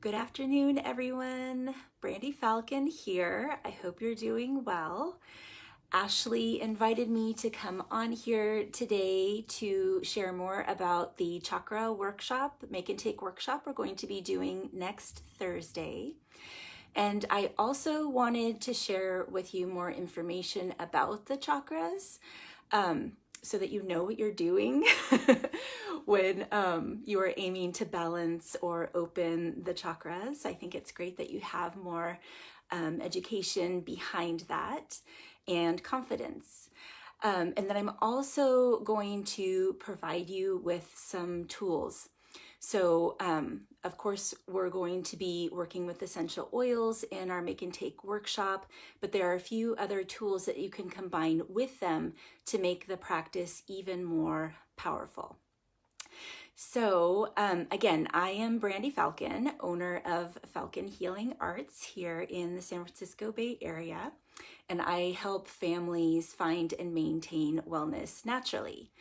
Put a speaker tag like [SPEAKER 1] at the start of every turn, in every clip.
[SPEAKER 1] Good afternoon, everyone. Brandy Falcon here. I hope you're doing well. Ashley invited me to come on here today to share more about the chakra workshop, make and take workshop we're going to be doing next Thursday. And I also wanted to share with you more information about the chakras, so that you know what you're doing when you are aiming to balance or open the chakras. I think it's great that you have more education behind that and confidence. And then I'm also going to provide you with some tools. So, of course, we're going to be working with essential oils in our Make and Take workshop, but there are a few other tools that you can combine with them to make the practice even more powerful. So, again, I am Brandy Falcon, owner of Falcon Healing Arts here in the San Francisco Bay Area, and I help families find and maintain wellness naturally.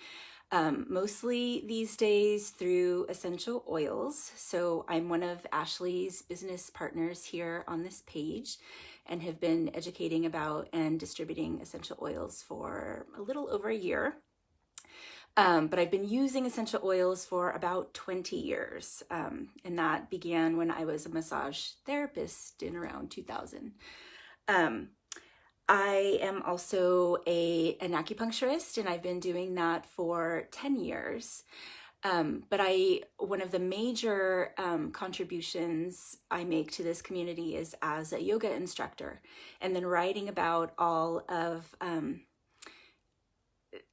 [SPEAKER 1] Mostly these days through essential oils. So I'm one of Ashley's business partners here on this page and have been educating about and distributing essential oils for a little over a year. But I've been using essential oils for about 20 years. And that began when I was a massage therapist in around 2000. I am also an acupuncturist, and I've been doing that for 10 years. But one of the major contributions I make to this community is as a yoga instructor, and then writing about all of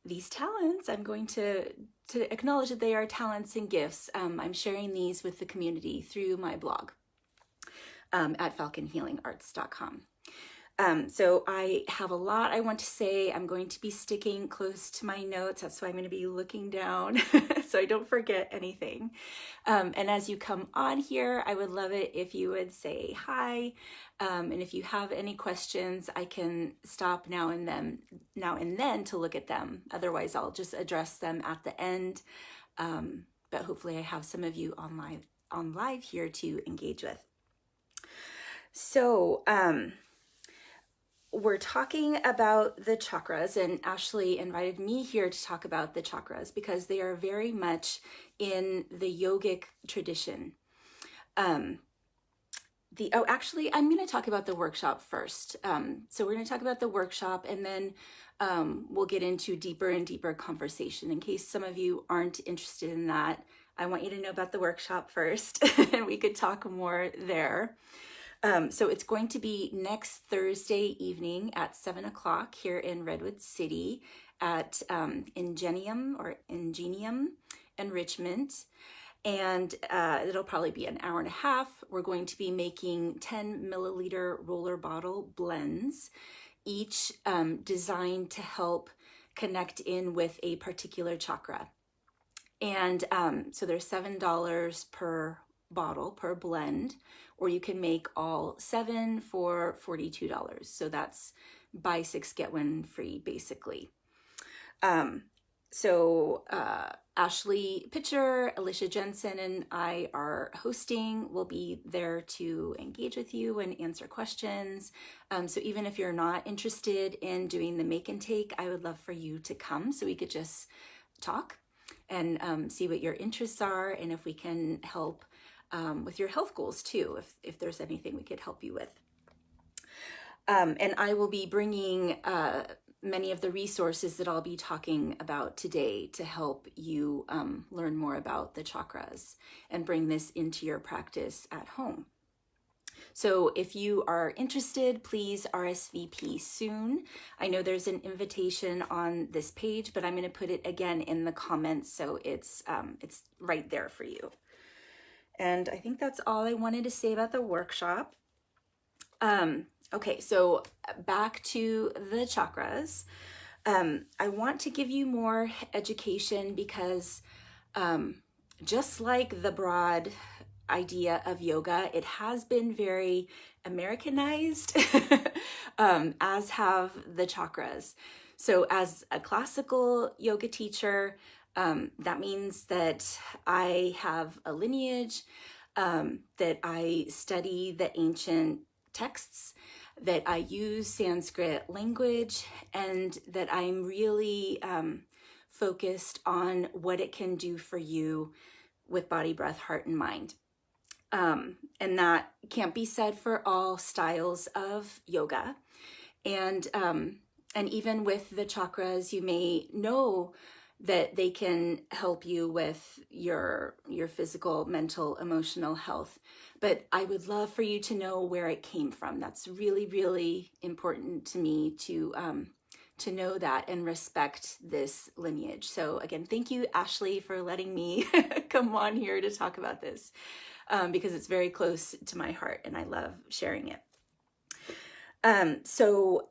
[SPEAKER 1] these talents. I'm going to acknowledge that they are talents and gifts. I'm sharing these with the community through my blog at falconhealingarts.com. So I have a lot I want to say. I'm going to be sticking close to my notes. That's why I'm going to be looking down so I don't forget anything. And as you come on here, I would love it if you would say hi. And if you have any questions, I can stop now and then to look at them. Otherwise, I'll just address them at the end. But hopefully I have some of you on live here to engage with. So, we're talking about the chakras, and Ashley invited me here to talk about the chakras because they are very much in the yogic tradition. Actually, I'm going to talk about the workshop first. So we're going to talk about the workshop, and then we'll get into deeper and deeper conversation. In case some of you aren't interested in that, I want you to know about the workshop first, and we could talk more there. So it's going to be next Thursday evening at 7 o'clock here in Redwood City at Ingenium Enrichment. And it'll probably be an hour and a half. We're going to be making 10 milliliter roller bottle blends, each designed to help connect in with a particular chakra. And so they're $7 per bottle per blend, or you can make all 7 for $42. So that's buy 6 get 1 free basically. So Ashley Pitcher, Alicia Jensen, and I are hosting. We'll be there to engage with you and answer questions. So even if you're not interested in doing the make and take, I would love for you to come so we could just talk and see what your interests are, and if we can help with your health goals too, if there's anything we could help you with. And I will be bringing many of the resources that I'll be talking about today to help you learn more about the chakras and bring this into your practice at home. So if you are interested, please RSVP soon. I know there's an invitation on this page, but I'm going to put it again in the comments so it's right there for you. And I think that's all I wanted to say about the workshop. Okay, so back to the chakras. I want to give you more education because just like the broad idea of yoga, it has been very Americanized, as have the chakras. So as a classical yoga teacher, that means that I have a lineage that I study the ancient texts, that I use Sanskrit language, and that I'm really focused on what it can do for you with body, breath, heart, and mind. And that can't be said for all styles of yoga. And even with the chakras, you may know that they can help you with your physical, mental, emotional health. But I would love for you to know where it came from. That's really, really important to me to know that and respect this lineage. So again, thank you, Ashley, for letting me come on here to talk about this, because it's very close to my heart and I love sharing it. So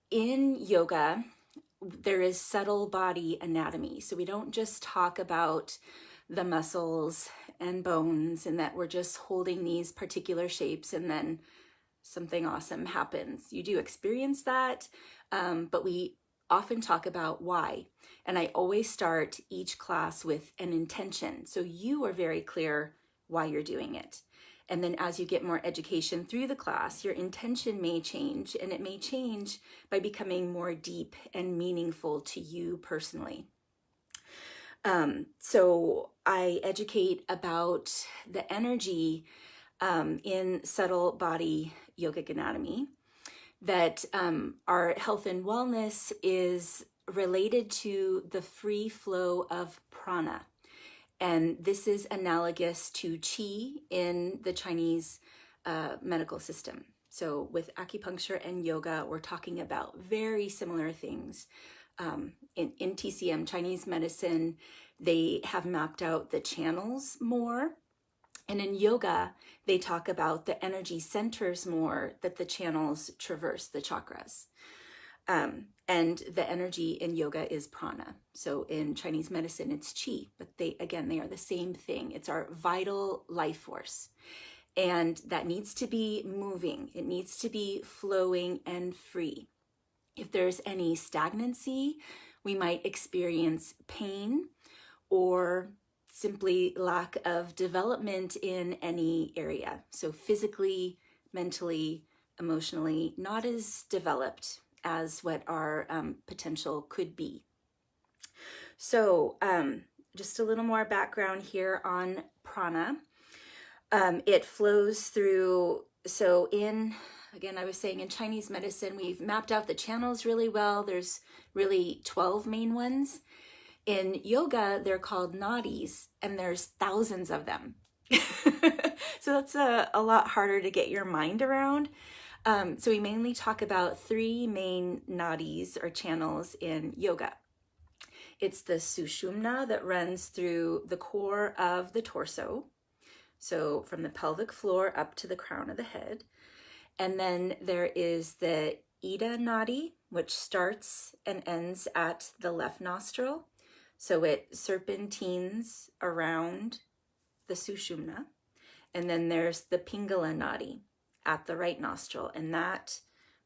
[SPEAKER 1] in yoga, there is subtle body anatomy. So we don't just talk about the muscles and bones and that we're just holding these particular shapes and then something awesome happens. You do experience that, but we often talk about why. And I always start each class with an intention. So you are very clear why you're doing it. And then as you get more education through the class, your intention may change, and it may change by becoming more deep and meaningful to you personally. So I educate about the energy in subtle body yogic anatomy, that our health and wellness is related to the free flow of prana. And this is analogous to qi in the Chinese medical system. So with acupuncture and yoga, we're talking about very similar things. In TCM, Chinese medicine, they have mapped out the channels more. And in yoga, they talk about the energy centers more that the channels traverse, the chakras. And the energy in yoga is prana. So in Chinese medicine, it's qi, but they are the same thing. It's our vital life force. And that needs to be moving. It needs to be flowing and free. If there's any stagnancy, we might experience pain or simply lack of development in any area. So physically, mentally, emotionally, not as developed as what our potential could be. So just a little more background here on prana. It flows through, so again, I was saying in Chinese medicine, we've mapped out the channels really well. There's really 12 main ones. In yoga, they're called nadis, and there's thousands of them. So that's a lot harder to get your mind around. So we mainly talk about three main nadis or channels in yoga. It's the sushumna that runs through the core of the torso. So from the pelvic floor up to the crown of the head. And then there is the Ida nadi, which starts and ends at the left nostril. So it serpentines around the sushumna. And then there's the Pingala nadi at the right nostril, and that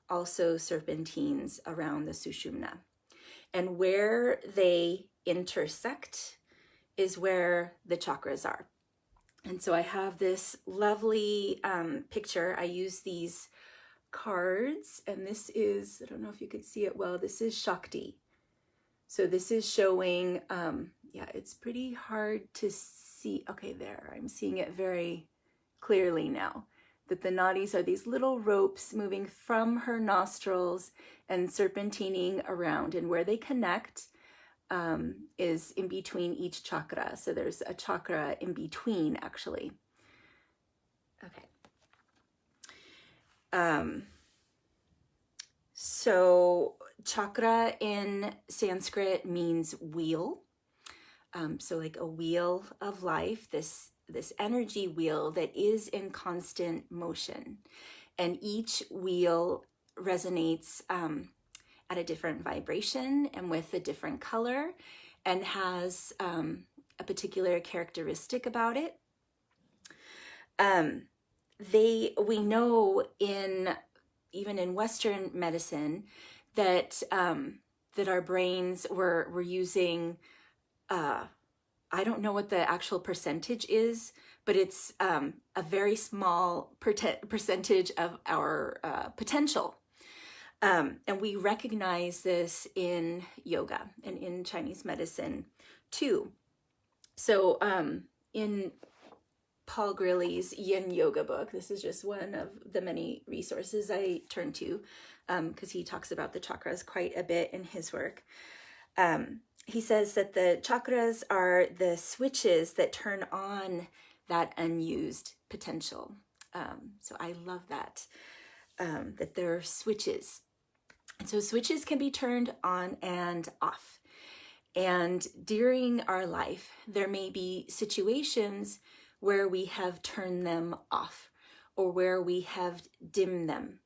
[SPEAKER 1] also serpentines around the sushumna. And where they intersect is where the chakras are. And so I have this lovely picture. I use these cards, and this is, I don't know if you could see it well, this is Shakti. So this is showing, it's pretty hard to see. Okay, there, I'm seeing it very clearly now, that the nadis are these little ropes moving from her nostrils and serpentining around, and where they connect is in between each chakra. So there's a chakra in between, actually. Okay. So chakra in Sanskrit means wheel. So like a wheel of life, this energy wheel that is in constant motion. And each wheel resonates at a different vibration and with a different color, and has a particular characteristic about it. We know even in Western medicine that that our brains were using, I don't know what the actual percentage is, but it's a very small percentage of our potential. And we recognize this in yoga and in Chinese medicine too. So in Paul Grilly's Yin Yoga book, this is just one of the many resources I turn to because he talks about the chakras quite a bit in his work. He says that the chakras are the switches that turn on that unused potential. So I love that, that there are switches. And so switches can be turned on and off. And during our life, there may be situations where we have turned them off or where we have dimmed them,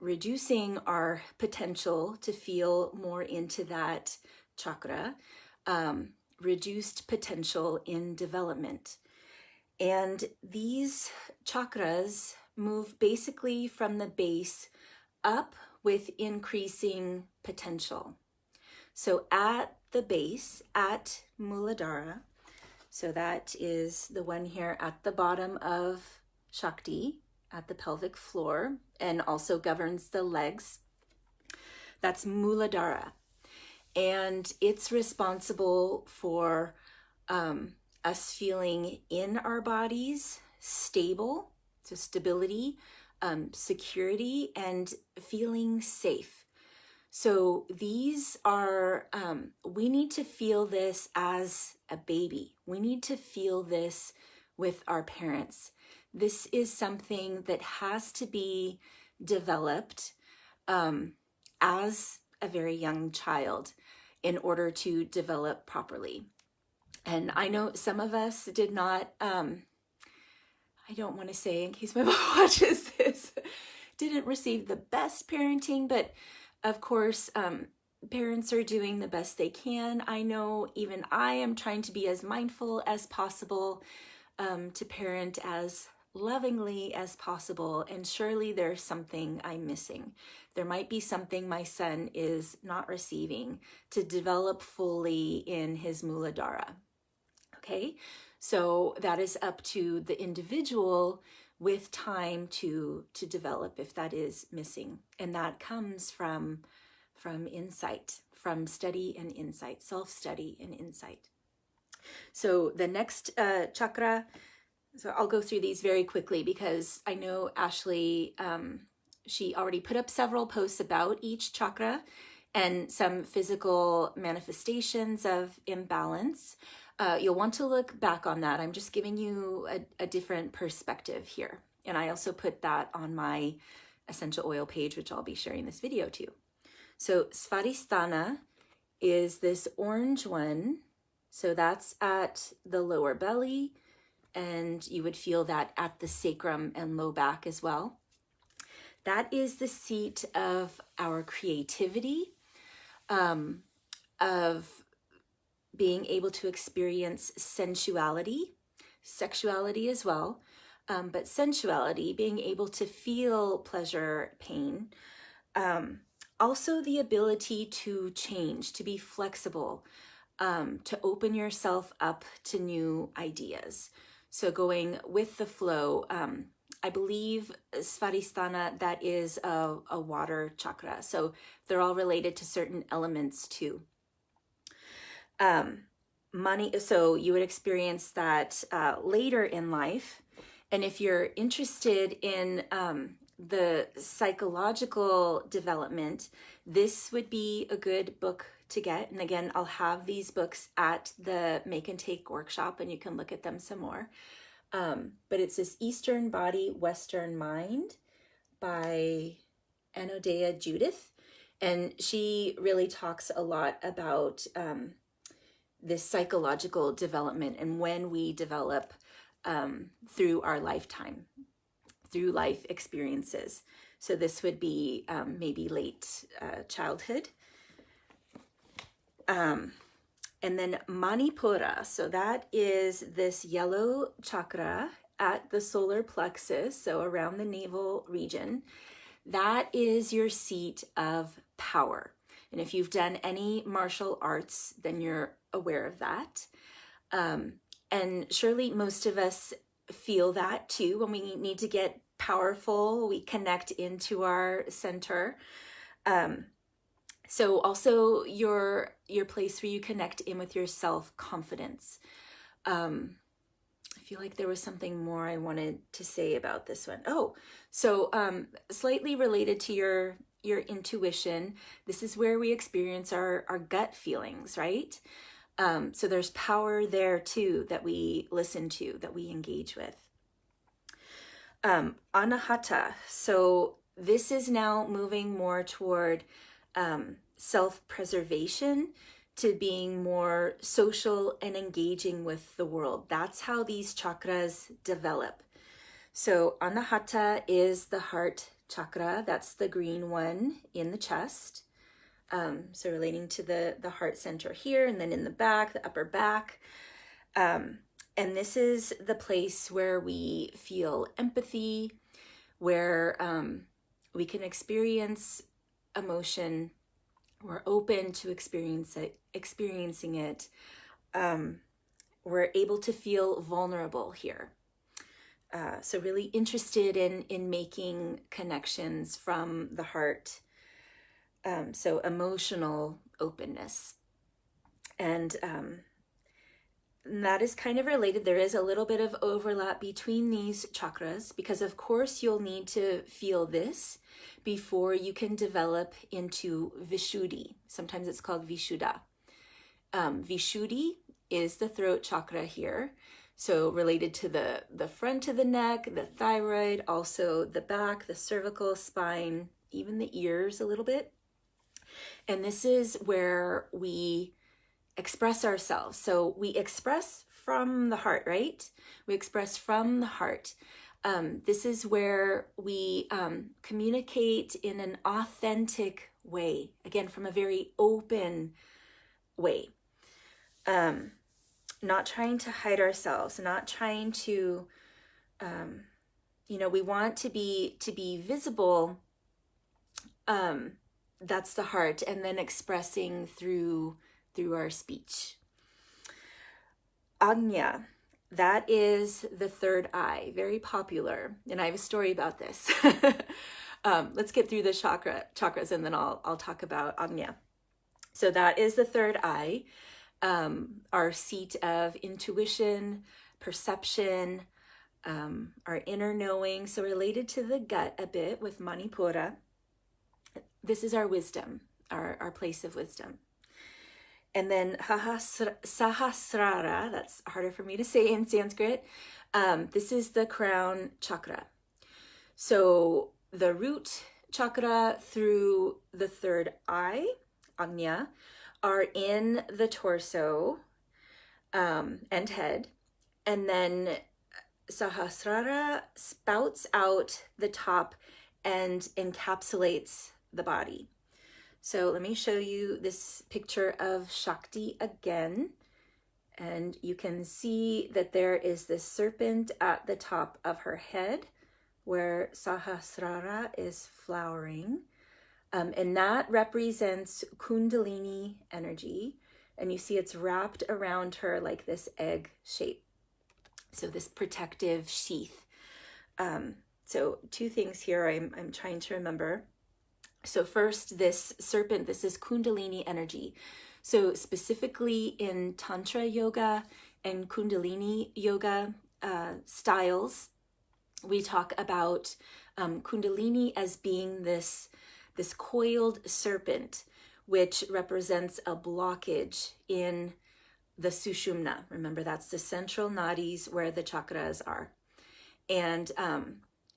[SPEAKER 1] reducing our potential to feel more into that chakra, reduced potential in development. And these chakras move basically from the base up with increasing potential. So at the base, at Muladhara, so that is the one here at the bottom of Shakti, at the pelvic floor, and also governs the legs. That's Muladhara. And it's responsible for us feeling in our bodies stable, so stability, security, and feeling safe. So these are, we need to feel this as a baby. We need to feel this with our parents. This is something that has to be developed as a very young child in order to develop properly. And I know some of us did not, I don't want to say in case my mom watches this, didn't receive the best parenting, but of course, parents are doing the best they can. I know even I am trying to be as mindful as possible, to parent as lovingly as possible. And surely there's something I'm missing. There might be something my son is not receiving to develop fully in his Muladhara. Okay, so that is up to the individual with time to develop if that is missing. And that comes from insight, from study and insight, self-study and insight. So the next chakra, so I'll go through these very quickly because I know Ashley, she already put up several posts about each chakra and some physical manifestations of imbalance. You'll want to look back on that. I'm just giving you a different perspective here. And I also put that on my essential oil page, which I'll be sharing this video to. So Svadhisthana is this orange one. So that's at the lower belly, and you would feel that at the sacrum and low back as well. That is the seat of our creativity, of being able to experience sensuality, sexuality as well, but sensuality, being able to feel pleasure, pain, also the ability to change, to be flexible, to open yourself up to new ideas. So going with the flow, I believe Svadhisthana, that is a water chakra. So they're all related to certain elements too. Money, so you would experience that later in life. And if you're interested in the psychological development, this would be a good book to get. And again, I'll have these books at the Make and Take workshop and you can look at them some more. But it's this Eastern Body, Western Mind by Anodea Judith. And she really talks a lot about this psychological development and when we develop through our lifetime, through life experiences. So this would be maybe late childhood. And then Manipura, so that is this yellow chakra at the solar plexus, so around the navel region. That is your seat of power. And if you've done any martial arts, then you're aware of that. And surely most of us feel that too. When we need to get powerful, we connect into our center. So also your place where you connect in with your self-confidence. I feel like there was something more I wanted to say about this one. Oh, so slightly related to your intuition, this is where we experience our gut feelings, right? So there's power there too that we listen to, that we engage with. Anahata. So this is now moving more toward self-preservation, to being more social and engaging with the world. That's how these chakras develop. So Anahata is the heart chakra. That's the green one in the chest. So relating to the heart center here, and then in the back, the upper back. And this is the place where we feel empathy, where we can experience emotion. We're open to experiencing it. We're able to feel vulnerable here. So really interested in making connections from the heart. So emotional openness. And that is kind of related. There is a little bit of overlap between these chakras, because of course you'll need to feel this before you can develop into Vishuddhi. Sometimes it's called Vishuddha. Vishuddhi is the throat chakra here. So related to the front of the neck, the thyroid, also the back, the cervical spine, even the ears a little bit. And this is where we express ourselves. So we express from the heart, right? We express from the heart. This is where we communicate in an authentic way, again, from a very open way. Not trying to hide ourselves, not trying to, we want to be visible. That's the heart, and then expressing through our speech. Agnya, that is the third eye, very popular, and I have a story about this. Let's get through the chakras, and then I'll talk about Agnya. So that is the third eye, our seat of intuition, perception, our inner knowing. So related to the gut a bit with Manipura. This is our wisdom, our place of wisdom. And then Sahasrara, that's harder for me to say in Sanskrit. This is the crown chakra. So the root chakra through the third eye, Agnya, are in the torso and head. And then Sahasrara spouts out the top and encapsulates the body. So let me show you this picture of Shakti again. And you can see that there is this serpent at the top of her head where Sahasrara is flowering. And that represents Kundalini energy. And you see it's wrapped around her like this egg shape. So this protective sheath. So two things here I'm trying to remember. So first, this serpent, this is Kundalini energy. So specifically in Tantra yoga and Kundalini yoga styles, we talk about Kundalini as being this coiled serpent, which represents a blockage in the Sushumna. Remember, that's the central nadis where the chakras are. And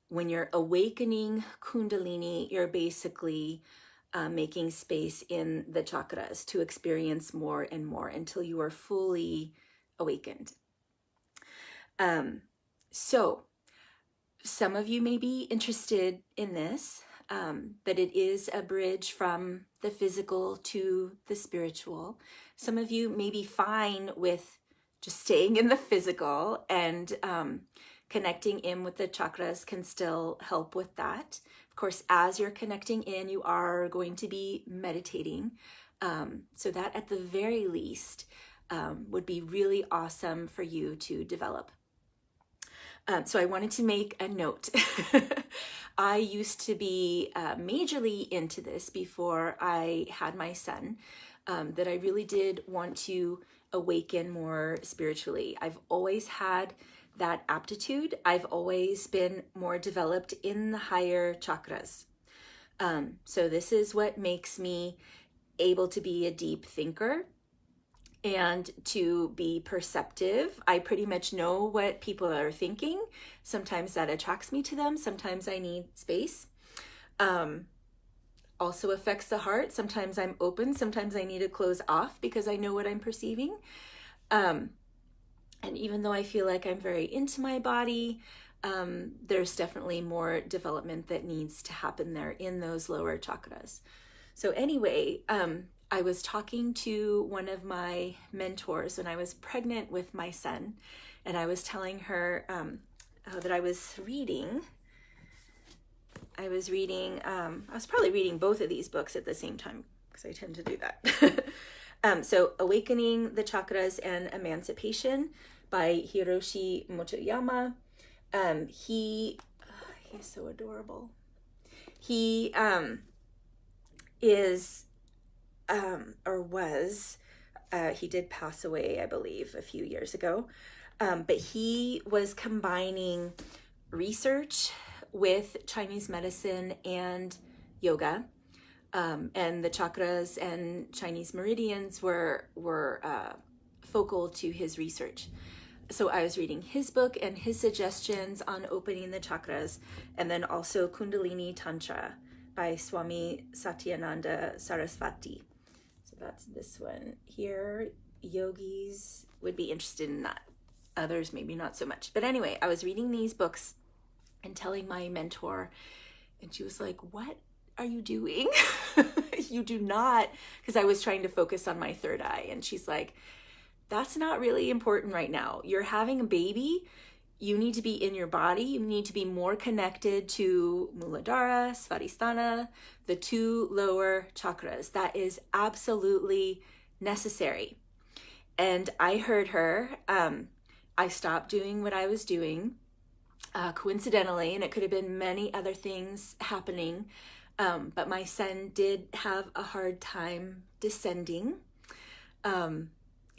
[SPEAKER 1] when you're awakening Kundalini, you're basically making space in the chakras to experience more and more until you are fully awakened. So some of you may be interested in this, that it is a bridge from the physical to the spiritual. Some of you may be fine with just staying in the physical, and connecting in with the chakras can still help with that. Of course, as you're connecting in, you are going to be meditating. So that at the very least would be really awesome for you to develop. So I wanted to make a note. I used to be majorly into this before I had my son, that I really did want to awaken more spiritually. I've always had that aptitude. I've always been more developed in the higher chakras. So this is what makes me able to be a deep thinker and to be perceptive. I pretty much know what people are thinking. Sometimes that attracts me to them. Sometimes I need space. Also affects the heart. Sometimes I'm open. Sometimes I need to close off because I know what I'm perceiving. And even though I feel like I'm very into my body, there's definitely more development that needs to happen there in those lower chakras. So anyway, I was talking to one of my mentors when I was pregnant with my son, and I was telling her that I was probably reading both of these books at the same time because I tend to do that. So Awakening the Chakras and Emancipation by Hiroshi Motoyama. He's so adorable. He he did pass away, I believe, a few years ago. But he was combining research with Chinese medicine and yoga. And the chakras and Chinese meridians were focal to his research. So I was reading his book and his suggestions on opening the chakras, and then also Kundalini Tantra by Swami Satyananda Sarasvati. So that's this one here. Yogis would be interested in that. Others maybe not so much. But anyway, I was reading these books and telling my mentor, and she was like, "What are you doing?" You do not, because I was trying to focus on my third eye. And she's like, "That's not really important right now. You're having a baby. You need to be in your body. You need to be more connected to Muladhara, Svadhisthana, the two lower chakras. That is absolutely necessary." And I heard her. I stopped doing what I was doing coincidentally, and it could have been many other things happening. But my son did have a hard time descending.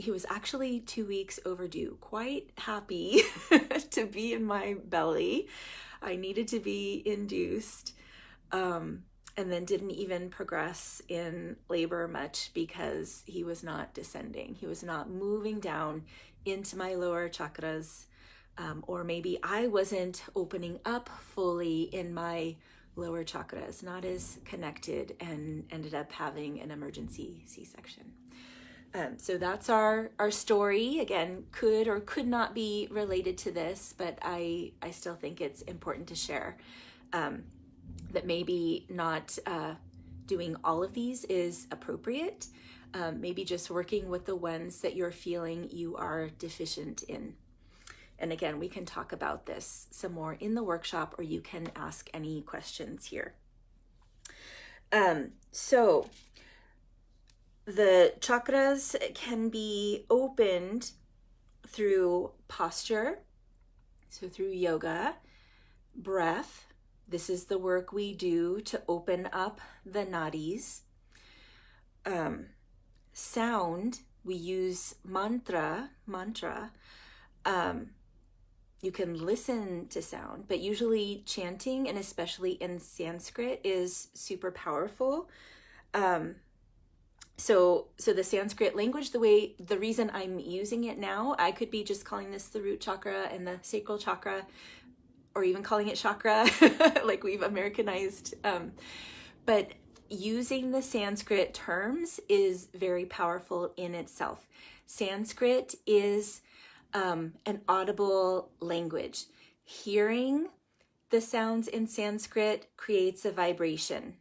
[SPEAKER 1] He was actually 2 weeks overdue, quite happy to be in my belly. I needed to be induced, and then didn't even progress in labor much because he was not descending. He was not moving down into my lower chakras, or maybe I wasn't opening up fully in my lower chakras, not as connected, and ended up having an emergency C-section. So that's our story. Again, could or could not be related to this, but I still think it's important to share that maybe not doing all of these is appropriate. Maybe just working with the ones that you're feeling you are deficient in. And again, we can talk about this some more in the workshop, or you can ask any questions here. So the chakras can be opened through posture, so through yoga, breath. This is the work we do to open up the nadis. Sound, we use mantra. You can listen to sound, but usually chanting, and especially in Sanskrit, is super powerful. So the Sanskrit language, the reason I'm using it now, I could be just calling this the root chakra and the sacral chakra, or even calling it chakra, like we've Americanized. But using the Sanskrit terms is very powerful in itself. Sanskrit is an audible language. Hearing the sounds in Sanskrit creates a vibration.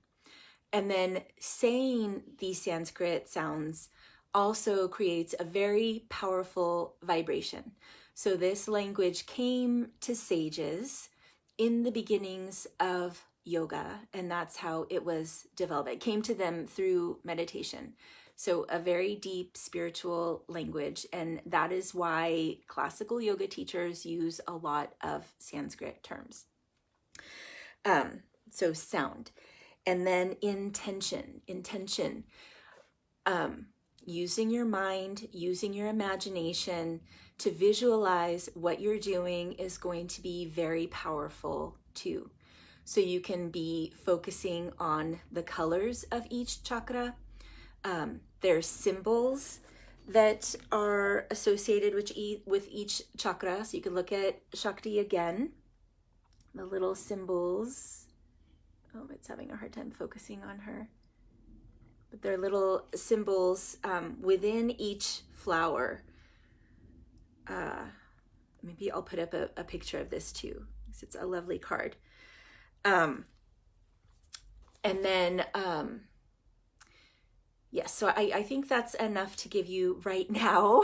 [SPEAKER 1] And then saying these Sanskrit sounds also creates a very powerful vibration. So this language came to sages in the beginnings of yoga, and that's how it was developed. It came to them through meditation. So a very deep spiritual language, and that is why classical yoga teachers use a lot of Sanskrit terms. So sound, and then intention, using your mind, using your imagination to visualize what you're doing is going to be very powerful too. So you can be focusing on the colors of each chakra. There's symbols that are associated with each chakra. So you can look at Shakti again, the little symbols. Oh, it's having a hard time focusing on her. But they're little symbols within each flower. Maybe I'll put up a picture of this too, because it's a lovely card. And then, yes, so I think that's enough to give you right now.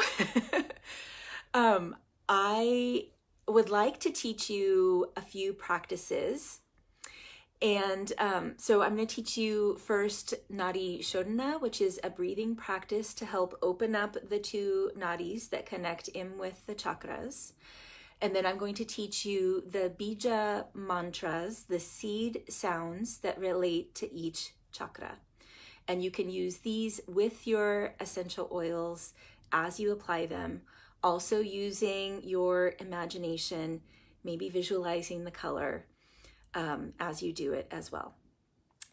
[SPEAKER 1] I would like to teach you a few practices. And so I'm going to teach you first Nadi Shodhana, which is a breathing practice to help open up the two nadis that connect in with the chakras. And then I'm going to teach you the bija mantras, the seed sounds that relate to each chakra. And you can use these with your essential oils as you apply them, also using your imagination, maybe visualizing the color as you do it as well.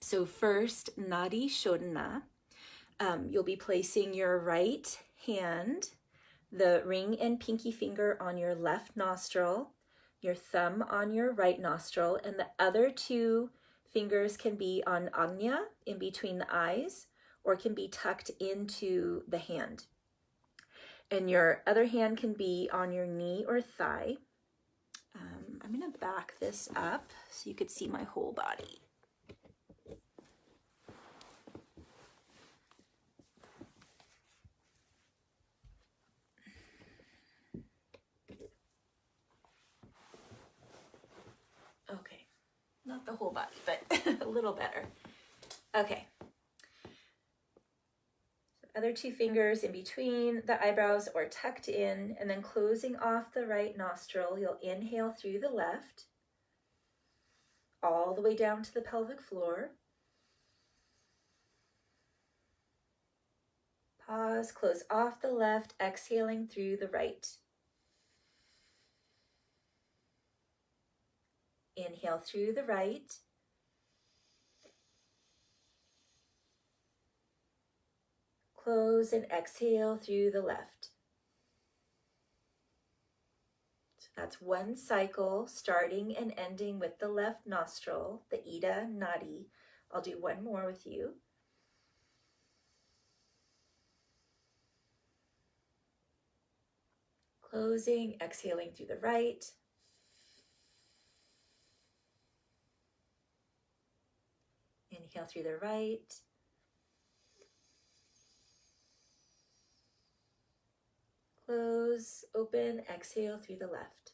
[SPEAKER 1] So first, Nadi Shodhana. You'll be placing your right hand, the ring and pinky finger on your left nostril, your thumb on your right nostril, and the other two fingers can be on Agnya, in between the eyes, or can be tucked into the hand. And your other hand can be on your knee or thigh. I'm going to back this up so you could see my whole body. Okay, not the whole body, but a little better. Okay. Other two fingers in between the eyebrows or tucked in, and then closing off the right nostril, you'll inhale through the left, all the way down to the pelvic floor. Pause, close off the left, exhaling through the right. Inhale through the right. Close and exhale through the left. So that's one cycle, starting and ending with the left nostril, the Ida Nadi. I'll do one more with you. Closing, exhaling through the right. Inhale through the right. Close, open, exhale through the left.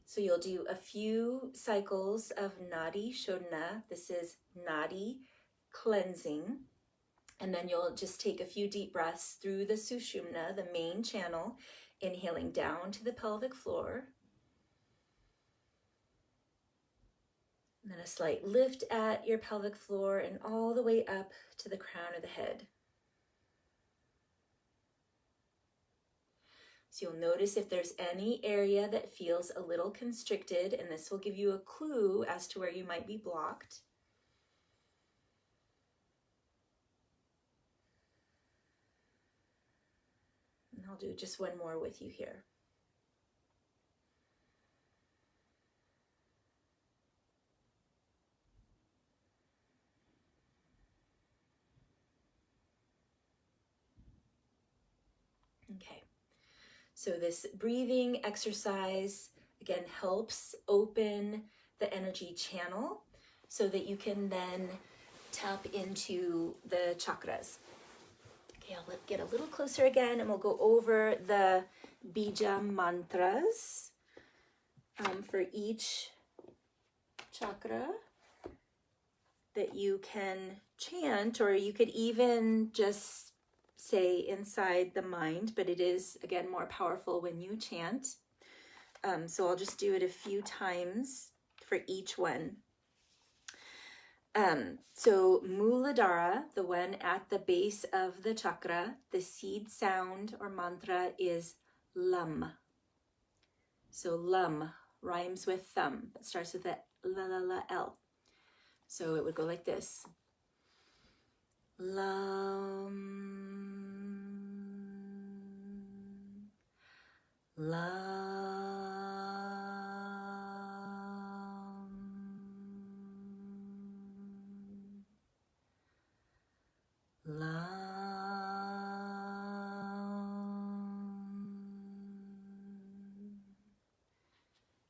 [SPEAKER 1] So you'll do a few cycles of Nadi Shodhana. This is Nadi cleansing. And then you'll just take a few deep breaths through the Sushumna, the main channel, inhaling down to the pelvic floor. And then a slight lift at your pelvic floor and all the way up to the crown of the head. So you'll notice if there's any area that feels a little constricted, and this will give you a clue as to where you might be blocked. And I'll do just one more with you here. Okay, so this breathing exercise, again, helps open the energy channel so that you can then tap into the chakras. Okay, I'll get a little closer again and we'll go over the bija mantras for each chakra. that you can chant, or you could even just say inside the mind, but it is, again, more powerful when you chant. So I'll just do it a few times for each one. So Muladhara, the one at the base of the chakra, the seed sound or mantra is Lam. So Lam rhymes with thumb. It starts with a la la la L. So it would go like this. Lam, lam, lam.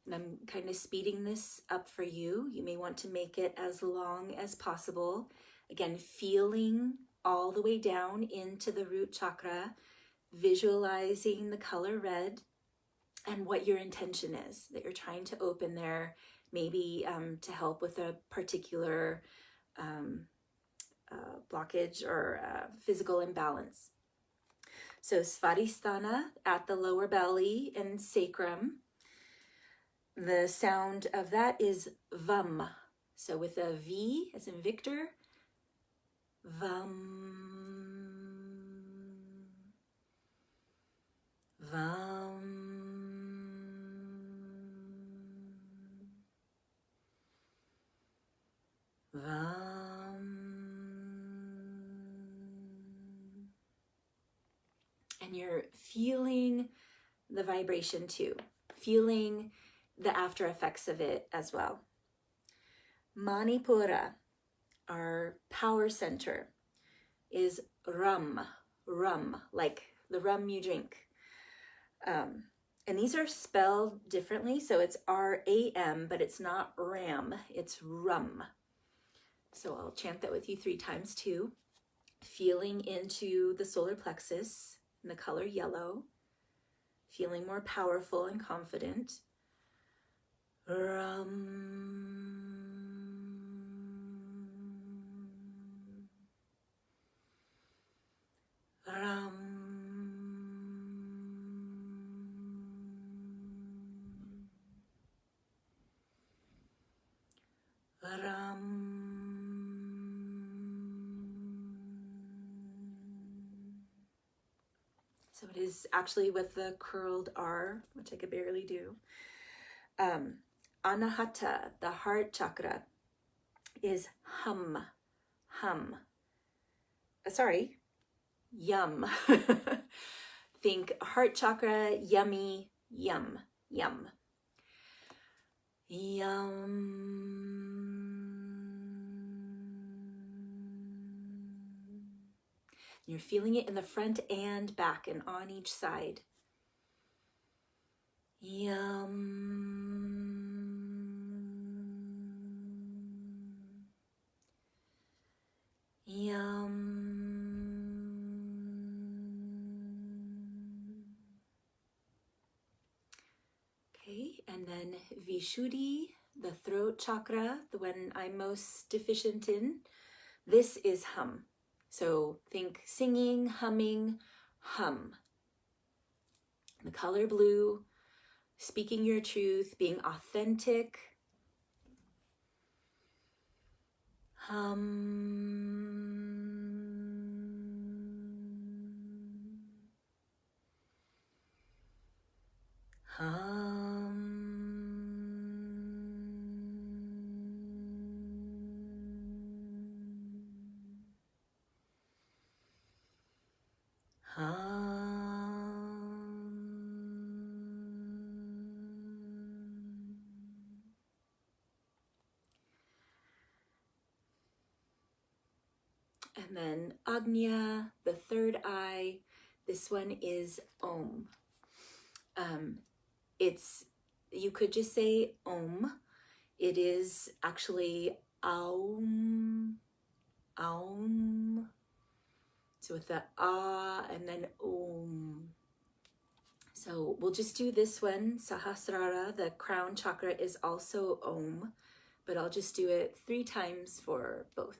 [SPEAKER 1] And I'm kind of speeding this up for you. You may want to make it as long as possible. Again, feeling all the way down into the root chakra, visualizing the color red and what your intention is that you're trying to open there, maybe to help with a particular blockage or physical imbalance. So Svadhisthana at the lower belly and sacrum. The sound of that is Vam. So with a V as in Victor, Vam, Vam, Vam. And you're feeling the vibration too, feeling the after effects of it as well. Manipura, our power center, is Ram, rum, like the rum you drink. And these are spelled differently, so it's R-A-M, but it's not ram, it's rum. So I'll chant that with you 3 times too. Feeling into the solar plexus in the color yellow, feeling more powerful and confident. Ram, ram, ram. So it is actually with the curled R, which I could barely do. Anahata, the heart chakra, is hum, hum. Sorry, yum. Think heart chakra, yummy, yum, yum. Yum. You're feeling it in the front and back and on each side. Yum. Yum. Okay, and then Vishuddhi, the throat chakra, the one I'm most deficient in. This is hum. So think singing, humming, hum. The color blue, speaking your truth, being authentic. Hum. Hum. And then Agnya, the third eye. This one is Om. You could just say Om. It is actually Aum, Aum. So with the Ah and then Om. So we'll just do this one. Sahasrara, the crown chakra, is also Om, but I'll just do it 3 times for both.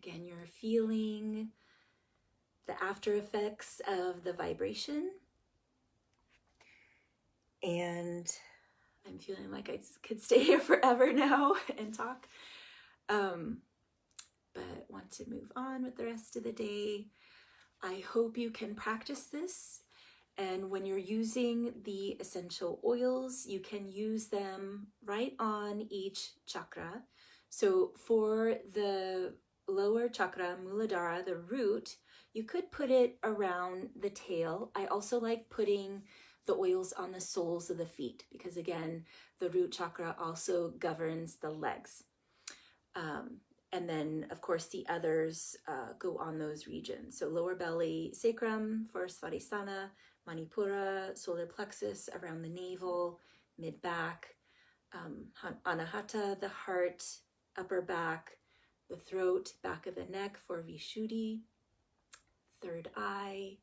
[SPEAKER 1] Again, you're feeling the after effects of the vibration. And I'm feeling like I could stay here forever now and talk. But want to move on with the rest of the day. I hope you can practice this. And when you're using the essential oils, you can use them right on each chakra. So for the lower chakra, Muladhara, the root, you could put it around the tail. I also like putting the oils on the soles of the feet because, again, the root chakra also governs the legs. And then, of course, the others go on those regions. So lower belly, sacrum for Svadhisthana, Manipura, solar plexus around the navel, mid-back, Anahata, the heart, upper back, the throat, back of the neck for Vishuddhi, third eye,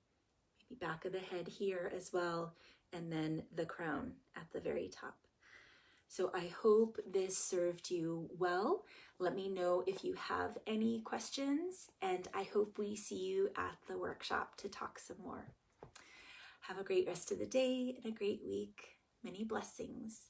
[SPEAKER 1] maybe back of the head here as well, and then the crown at the very top. So I hope this served you well. Let me know if you have any questions, and I hope we see you at the workshop to talk some more. Have a great rest of the day and a great week. Many blessings.